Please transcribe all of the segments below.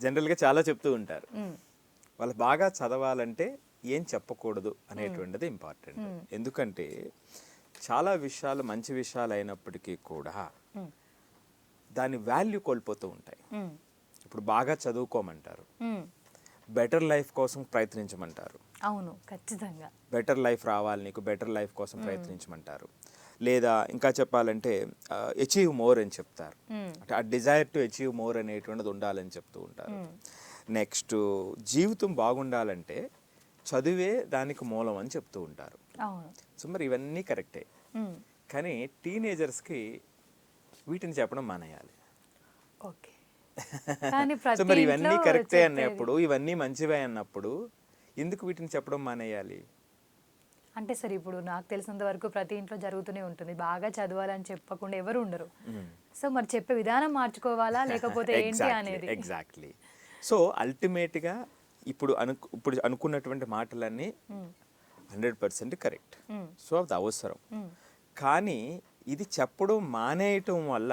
జనరల్గా చాలా చెప్తూ ఉంటారు, వాళ్ళు బాగా చదవాలంటే ఏం చెప్పకూడదు అనేటువంటిది ఇంపార్టెంట్. ఎందుకంటే చాలా విషయాలు మంచి విషయాలు అయినప్పటికీ కూడా దాని వాల్యూ కోల్పోతూ ఉంటాయి. ఇప్పుడు బాగా చదువుకోమంటారు, బెటర్ లైఫ్ కోసం ప్రయత్నించమంటారు. అవును, ఖచ్చితంగా బెటర్ లైఫ్ రావాలి నీకు, బెటర్ లైఫ్ కోసం ప్రయత్నించమంటారు. లేదా ఇంకా చెప్పాలంటే అచీవ్ మోర్ అని చెప్తారు. అంటే ఆ డిజైర్ టు అచీవ్ మోర్ అనేటువంటిది ఉండాలని చెప్తూ ఉంటారు. నెక్స్ట్ జీవితం బాగుండాలంటే చదువే దానికి మూలం అని చెప్తూ ఉంటారు. సో మరి ఇవన్నీ కరెక్టే, కానీ టీనేజర్స్కి వీటిని చెప్పడం మానేయాలి. సో మరి ఇవన్నీ కరెక్టే అన్నప్పుడు, ఇవన్నీ మంచివే అన్నప్పుడు ఎందుకు వీటిని చెప్పడం మానేయాలి? అంటే సరే, ఇప్పుడు నాకు తెలిసినంత వరకు ప్రతి ఇంట్లో జరుగుతూనే ఉంటుంది, బాగా చదవాలని చెప్పకుండా ఎవరు ఉండరు. సో మరి చెప్పే విధానం మార్చుకోవాలా లేకపోతే ఏంటి అనేది. ఎగ్జాక్ట్లీ. సో అల్టిమేట్గా ఇప్పుడు అనుకున్నటువంటి మాటలన్నీ 100% కరెక్ట్. సో అది అవసరం. కానీ ఇది చెప్పడం మానేయటం వల్ల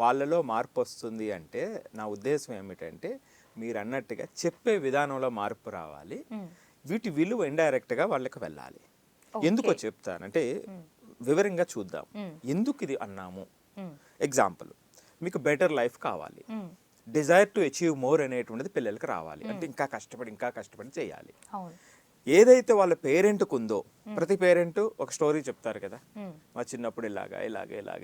వాళ్ళలో మార్పు వస్తుంది అంటే నా ఉద్దేశం ఏమిటంటే, మీరు అన్నట్టుగా చెప్పే విధానంలో మార్పు రావాలి. వీటి విలువ ఇండైరెక్ట్గా వాళ్ళకి వెళ్ళాలి. ఎందుకో చెప్తానంటే వివరంగా చూద్దాం ఎందుకు ఇది అన్నాము. ఎగ్జాంపుల్, మీకు బెటర్ లైఫ్ కావాలి, డిజైర్ టు అచీవ్ మోర్ అనేటువంటిది పిల్లలకి రావాలి అంటే ఇంకా కష్టపడి చేయాలి. ఏదైతే వాళ్ళ పేరెంట్కు ఉందో, ప్రతి పేరెంట్ ఒక స్టోరీ చెప్తారు కదా, మా చిన్నప్పుడు ఇలాగ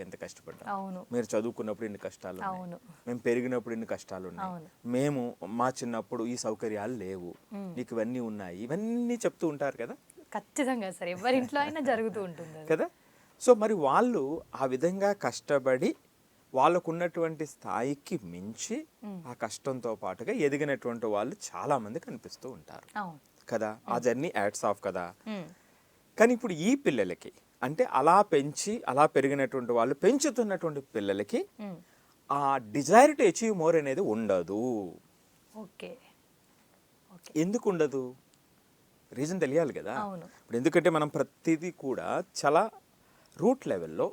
ఎంత కష్టపడ్డాం, మీరు చదువుకున్నప్పుడు ఇన్ని కష్టాలు ఉన్నాయి, మేము పెరిగినప్పుడు ఇన్ని కష్టాలు ఉన్నాయి, మేము మా చిన్నప్పుడు ఈ సౌకర్యాలు లేవు, నీకు ఇవన్నీ ఉన్నాయి, ఇవన్నీ చెప్తూ ఉంటారు కదా. ఖచ్చితంగా సరే, ఎవరి ఇంట్లో అయినా జరుగుతూ ఉంటుంది కదా. సో మరి వాళ్ళు ఆ విధంగా కష్టపడి వాళ్ళకున్నటువంటి స్థాయికి మించి ఆ కష్టంతో పాటుగా ఎదిగినటువంటి వాళ్ళు చాలా మంది కనిపిస్తూ ఉంటారు కదా. ఆ జర్నీ యాడ్స్ ఆఫ్ కదా. కానీ ఇప్పుడు ఈ పిల్లలకి అంటే అలా పెంచి అలా పెరిగినటువంటి వాళ్ళు పెంచుతున్నటువంటి పిల్లలకి ఆ డిజైర్ టు అచీవ్ మోర్ అనేది ఉండదు. ఎందుకు ఉండదు? రీజన్ తెలియాలి కదా. ఇప్పుడు ఎందుకంటే మనం ప్రతిదీ కూడా చాలా రూట్ లెవెల్లో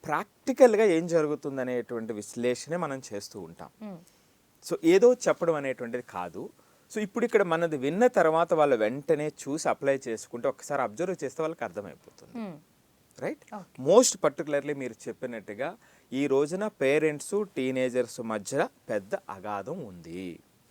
ప్రాక్టికల్గా ఏం జరుగుతుంది అనేటువంటి విశ్లేషణ మనం చేస్తూ ఉంటాం. సో ఏదో చెప్పడం అనేటువంటిది కాదు. సో ఇప్పుడు ఇక్కడ మనది విన్న తర్వాత వాళ్ళు వెంటనే చూసి అప్లై చేసుకుంటే, ఒకసారి అబ్జర్వ్ చేస్తే వాళ్ళకి అర్థమైపోతుంది. రైట్. మోస్ట్ పర్టికులర్లీ మీరు చెప్పినట్టుగా ఈ రోజున పేరెంట్స్ టీనేజర్స్ మధ్య పెద్ద అగాధం ఉంది.